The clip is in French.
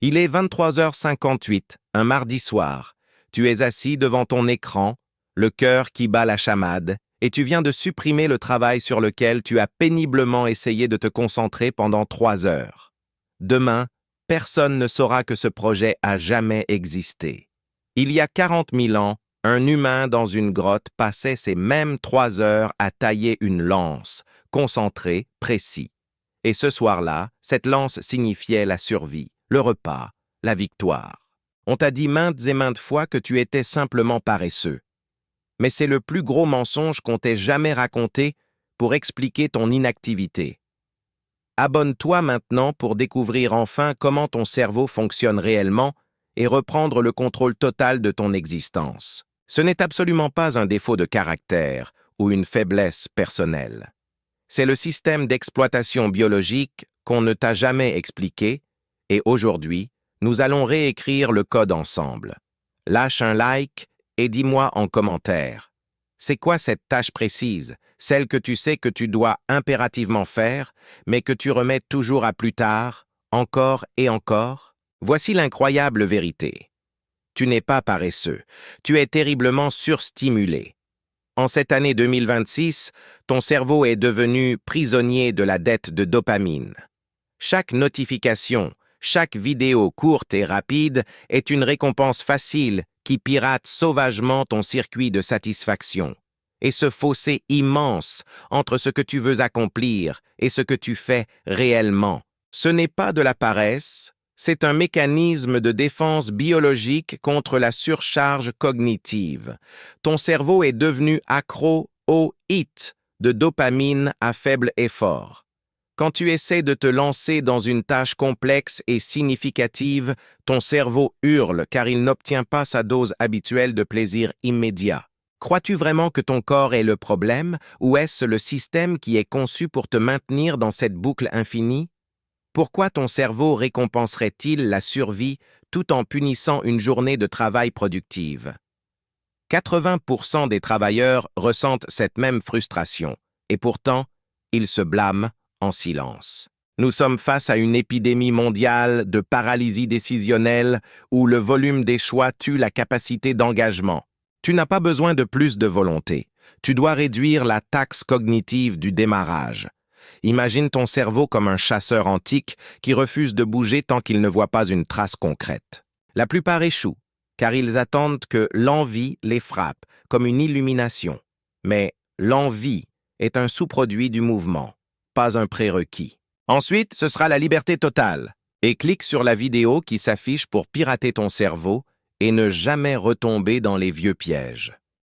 Il est 23h58, un mardi soir. Tu es assis devant ton écran, le cœur qui bat la chamade, et tu viens de supprimer le travail sur lequel tu as péniblement essayé de te concentrer pendant 3 heures. Demain, personne ne saura que ce projet a jamais existé. Il y a 40 000 ans, un humain dans une grotte passait ces mêmes 3 heures à tailler une lance, concentré, précis. Et ce soir-là, cette lance signifiait la survie, le repas, la victoire. On t'a dit maintes et maintes fois que tu étais simplement paresseux. Mais c'est le plus gros mensonge qu'on t'ait jamais raconté pour expliquer ton inactivité. Abonne-toi maintenant pour découvrir enfin comment ton cerveau fonctionne réellement et reprendre le contrôle total de ton existence. Ce n'est absolument pas un défaut de caractère ou une faiblesse personnelle. C'est le système d'exploitation biologique qu'on ne t'a jamais expliqué, et aujourd'hui, nous allons réécrire le code ensemble. Lâche un like et dis-moi en commentaire. C'est quoi cette tâche précise, celle que tu sais que tu dois impérativement faire, mais que tu remets toujours à plus tard, encore et encore? Voici l'incroyable vérité. Tu n'es pas paresseux, tu es terriblement surstimulé. En cette année 2026, ton cerveau est devenu prisonnier de la dette de dopamine. Chaque notification, chaque vidéo courte et rapide est une récompense facile qui pirate sauvagement ton circuit de satisfaction. Et ce fossé immense entre ce que tu veux accomplir et ce que tu fais réellement, ce n'est pas de la paresse, c'est un mécanisme de défense biologique contre la surcharge cognitive. Ton cerveau est devenu accro au hit de dopamine à faible effort. Quand tu essaies de te lancer dans une tâche complexe et significative, ton cerveau hurle car il n'obtient pas sa dose habituelle de plaisir immédiat. Crois-tu vraiment que ton corps est le problème ou est-ce le système qui est conçu pour te maintenir dans cette boucle infinie? Pourquoi ton cerveau récompenserait-il la survie tout en punissant une journée de travail productive? 80% des travailleurs ressentent cette même frustration, et pourtant, ils se blâment en silence. Nous sommes face à une épidémie mondiale de paralysie décisionnelle où le volume des choix tue la capacité d'engagement. Tu n'as pas besoin de plus de volonté. Tu dois réduire la taxe cognitive du démarrage. Imagine ton cerveau comme un chasseur antique qui refuse de bouger tant qu'il ne voit pas une trace concrète. La plupart échouent, car ils attendent que l'envie les frappe, comme une illumination. Mais l'envie est un sous-produit du mouvement, pas un prérequis. Ensuite, ce sera la liberté totale. Et clique sur la vidéo qui s'affiche pour pirater ton cerveau et ne jamais retomber dans les vieux pièges.